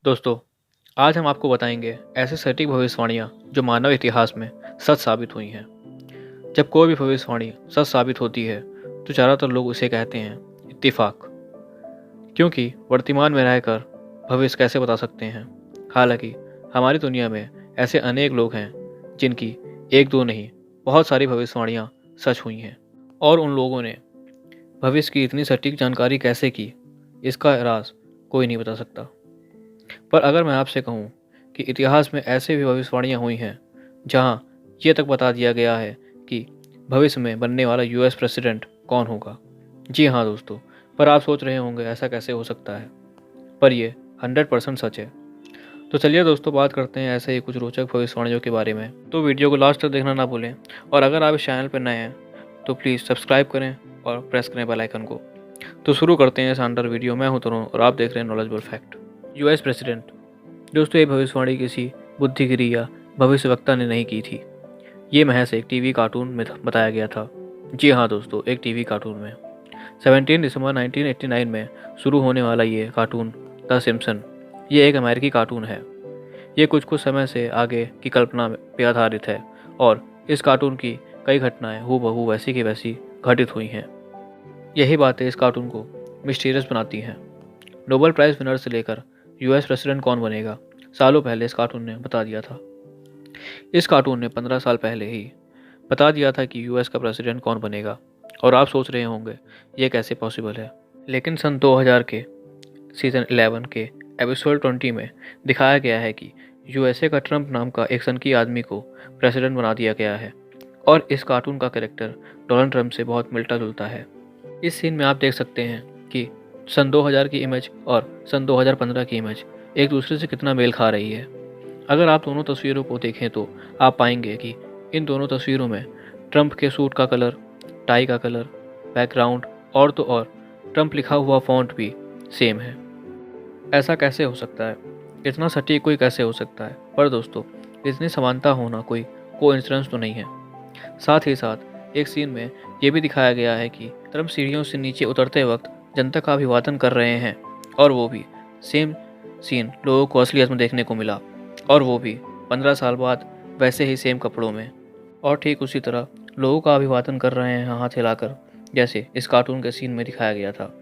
दोस्तों, आज हम आपको बताएंगे ऐसे सटीक भविष्यवाणियाँ जो मानव इतिहास में सच साबित हुई हैं। जब कोई भी भविष्यवाणी सच साबित होती है तो ज़्यादातर लोग उसे कहते हैं इत्तेफाक, क्योंकि वर्तमान में रहकर भविष्य कैसे बता सकते हैं। हालांकि हमारी दुनिया में ऐसे अनेक लोग हैं जिनकी एक दो नहीं बहुत सारी भविष्यवाणियाँ सच हुई हैं, और उन लोगों ने भविष्य की इतनी सटीक जानकारी कैसे की, इसका राज कोई नहीं बता सकता। पर अगर मैं आपसे कहूँ कि इतिहास में ऐसे भी भविष्यवाणियाँ हुई हैं जहाँ ये तक बता दिया गया है कि भविष्य में बनने वाला यूएस प्रेसिडेंट कौन होगा। जी हाँ दोस्तों, पर आप सोच रहे होंगे ऐसा कैसे हो सकता है, पर ये 100% सच है। तो चलिए दोस्तों, बात करते हैं ऐसे ही कुछ रोचक भविष्यवाणियों के बारे में। तो वीडियो को लास्ट तक देखना ना भूलें, और अगर आप इस चैनल पर नए हैं तो प्लीज़ सब्सक्राइब करें और प्रेस करें बेल आइकन को। तो शुरू करते हैं शानदार वीडियो। मैं हूं तरुण और आप देख रहे हैं नॉलेजेबल फैक्ट। US president. दोस्तों, ये भविष्यवाणी किसी बुद्धिगिरी या भविष्यवक्ता ने नहीं की थी। ये महज एक टीवी कार्टून में बताया गया था। जी हाँ दोस्तों, एक टीवी कार्टून में 17 दिसंबर 1989 में शुरू होने वाला ये कार्टून द सिम्पसन, ये एक अमेरिकी कार्टून है। ये कुछ समय से आगे की कल्पना पे आधारित है, और इस कार्टून की कई घटनाएं हूबहू वैसी की वैसी घटित हुई हैं। यही बातें इस कार्टून को मिस्टीरियस बनाती हैं। नोबेल प्राइज़ विनर से लेकर यूएस प्रेसिडेंट कौन बनेगा, सालों पहले इस कार्टून ने बता दिया था। इस कार्टून ने 15 साल पहले ही बता दिया था कि यूएस का प्रेसिडेंट कौन बनेगा, और आप सोच रहे होंगे ये कैसे पॉसिबल है। लेकिन सन 2000 के सीज़न 11 के एपिसोड 20 में दिखाया गया है कि यूएसए का ट्रंप नाम का एक सनकी आदमी को प्रेसिडेंट बना दिया गया है, और इस कार्टून का कैरेक्टर डोनाल्ड ट्रंप से बहुत मिलता जुलता है। इस सीन में आप देख सकते हैं कि सन 2000 की इमेज और सन 2015 की इमेज एक दूसरे से कितना मेल खा रही है। अगर आप दोनों तस्वीरों को देखें तो आप पाएंगे कि इन दोनों तस्वीरों में ट्रंप के सूट का कलर, टाई का कलर, बैकग्राउंड और तो और ट्रंप लिखा हुआ फॉन्ट भी सेम है। ऐसा कैसे हो सकता है? इतना सटीक कोई कैसे हो सकता है? पर दोस्तों, इतनी समानता होना कोई कोइंसिडेंस तो नहीं है। साथ ही साथ एक सीन में ये भी दिखाया गया है कि ट्रंप सीढ़ियों से नीचे उतरते वक्त जनता का अभिवादन कर रहे हैं, और वो भी सेम सीन लोगों को असलियत में देखने को मिला, और वो भी 15 साल बाद वैसे ही सेम कपड़ों में, और ठीक उसी तरह लोगों का अभिवादन कर रहे हैं हाथ हिलाकर, जैसे इस कार्टून के सीन में दिखाया गया था।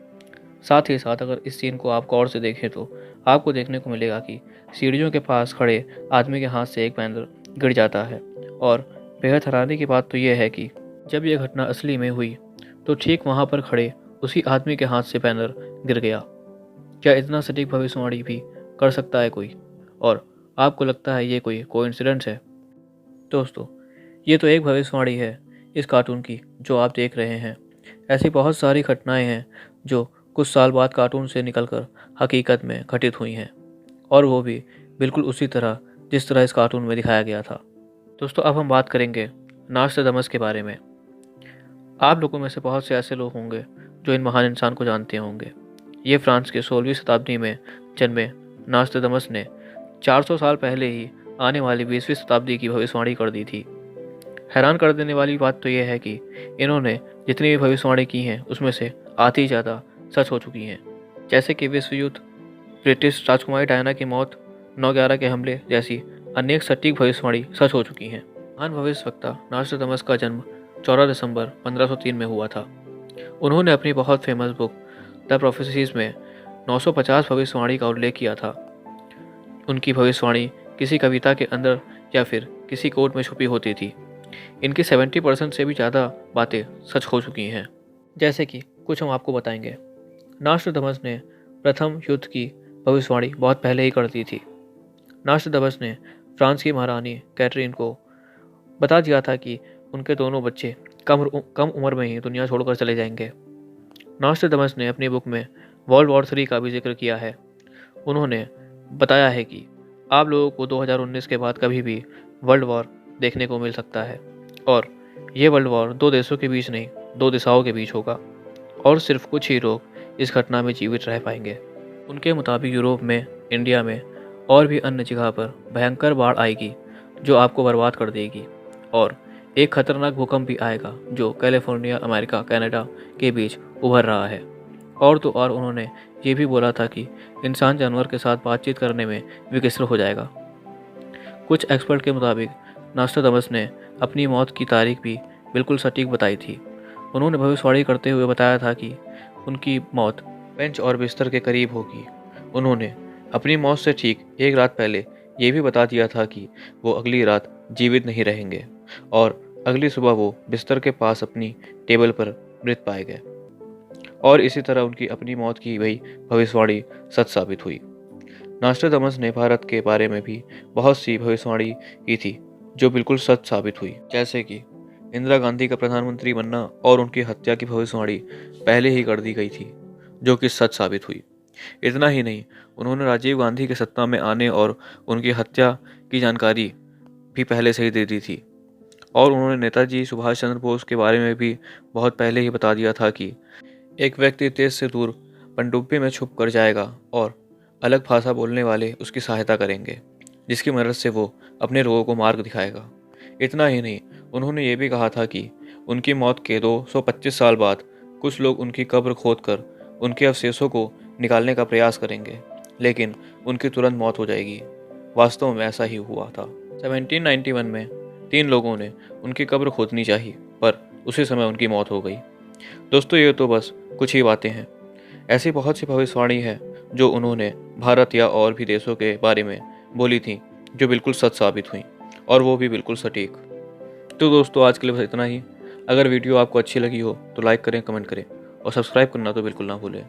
साथ ही साथ अगर इस सीन को आप गौर से देखें तो आपको देखने को मिलेगा कि सीढ़ियों के पास खड़े आदमी के हाथ से एक बैनर गिर जाता है, और बेहद हैरानी की बात तो यह है कि जब यह घटना असली में हुई तो ठीक वहाँ पर खड़े उसी आदमी के हाथ से बैनर गिर गया। क्या इतना सटीक भविष्यवाणी भी कर सकता है कोई? और आपको लगता है ये कोई कोइंसिडेंस है? दोस्तों, ये तो एक भविष्यवाणी है इस कार्टून की जो आप देख रहे हैं। ऐसी बहुत सारी घटनाएं हैं जो कुछ साल बाद कार्टून से निकलकर हकीकत में घटित हुई हैं, और वो भी बिल्कुल उसी तरह जिस तरह इस कार्टून में दिखाया गया था। दोस्तों, अब हम बात करेंगे नास्ट्राडामस के बारे में। आप लोगों में से बहुत से ऐसे लोग होंगे जो इन महान इंसान को जानते होंगे। ये फ्रांस के 16वीं शताब्दी में जन्मे नास्ट्राडामस ने 400 साल पहले ही आने वाली 20वीं शताब्दी की भविष्यवाणी कर दी थी। हैरान कर देने वाली बात तो यह है कि इन्होंने जितनी भी भविष्यवाणी की हैं उसमें से आधी ज़्यादा सच हो चुकी हैं, जैसे कि विश्व युद्ध, ब्रिटिश राजकुमारी डायना की मौत, 9/11 के हमले जैसी अनेक सटीक भविष्यवाणी सच हो चुकी हैं। महान भविष्यवक्ता नास्ट्राडामस का जन्म 14 दिसंबर 1503 में हुआ था। उन्होंने अपनी बहुत फेमस बुक द प्रोफेसीज में 950 भविष्यवाणी का उल्लेख किया था। उनकी भविष्यवाणी किसी कविता के अंदर या फिर किसी कोड में छुपी होती थी। इनकी 70% से भी ज़्यादा बातें सच हो चुकी हैं। जैसे कि कुछ हम आपको बताएंगे। नास्ट्राडामस ने प्रथम युद्ध की भविष्यवाणी बहुत पहले ही कर दी थी। नास्ट्राडामस ने फ्रांस की महारानी कैथरीन को बता दिया था कि उनके दोनों बच्चे कम उम्र में ही दुनिया छोड़कर चले जाएंगे। नास्ट्राडामस ने अपनी बुक में वर्ल्ड वॉर 3 का भी जिक्र किया है। उन्होंने बताया है कि आप लोगों को 2019 के बाद कभी भी वर्ल्ड वॉर देखने को मिल सकता है, और ये वर्ल्ड वॉर 2 देशों के बीच नहीं, 2 दिशाओं के बीच होगा, और सिर्फ कुछ ही लोग इस घटना में जीवित रह पाएंगे। उनके मुताबिक यूरोप में, इंडिया में और भी अन्य जगह पर भयंकर बाढ़ आएगी जो आपको बर्बाद कर देगी, और एक खतरनाक भूकंप भी आएगा जो कैलिफोर्निया, अमेरिका, कनाडा के बीच उभर रहा है। और तो और उन्होंने ये भी बोला था कि इंसान जानवर के साथ बातचीत करने में विकसित हो जाएगा। कुछ एक्सपर्ट के मुताबिक नॉस्ट्राडामस ने अपनी मौत की तारीख भी बिल्कुल सटीक बताई थी। उन्होंने भविष्यवाणी करते हुए बताया था कि उनकी मौत बेंच और बिस्तर के करीब होगी। उन्होंने अपनी मौत से ठीक एक रात पहले ये भी बता दिया था कि वो अगली रात जीवित नहीं रहेंगे और अगली सुबह वो बिस्तर के पास अपनी टेबल पर मृत पाए गए। और इसी तरह उनकी अपनी मौत की वही भविष्यवाणी सच साबित हुई। नॉस्ट्राडामस ने भारत के बारे में भी बहुत सी भविष्यवाणी की थी जो बिल्कुल सच साबित हुई, जैसे कि इंदिरा गांधी का प्रधानमंत्री बनना और उनकी हत्या की भविष्यवाणी पहले ही कर दी गई थी, जो कि सच साबित हुई। इतना ही नहीं, उन्होंने राजीव गांधी के सत्ता में आने और उनकी हत्या की जानकारी भी पहले से ही दे दी थी। और उन्होंने नेताजी सुभाष चंद्र बोस के बारे में भी बहुत पहले ही बता दिया था कि एक व्यक्ति तेज से दूर पनडुब्बी में छुप कर जाएगा और अलग भाषा बोलने वाले उसकी सहायता करेंगे, जिसकी मदद से वो अपने रोगों को मार्ग दिखाएगा। इतना ही नहीं, उन्होंने ये भी कहा था कि उनकी मौत के 225 साल बाद कुछ लोग उनकी कब्र खोदकर उनके अवशेषों को निकालने का प्रयास करेंगे, लेकिन उनकी तुरंत मौत हो जाएगी। वास्तव में ऐसा ही हुआ था। 1791 में 3 लोगों ने उनकी कब्र खोदनी चाहिए, पर उसी समय उनकी मौत हो गई। दोस्तों, ये तो बस कुछ ही बातें हैं। ऐसी बहुत सी भविष्यवाणी है जो उन्होंने भारत या और भी देशों के बारे में बोली थी, जो बिल्कुल सच साबित हुई, और वो भी बिल्कुल सटीक। तो दोस्तों, आज के लिए बस इतना ही। अगर वीडियो आपको अच्छी लगी हो तो लाइक करें, कमेंट करें और सब्सक्राइब करना तो बिल्कुल ना भूलें।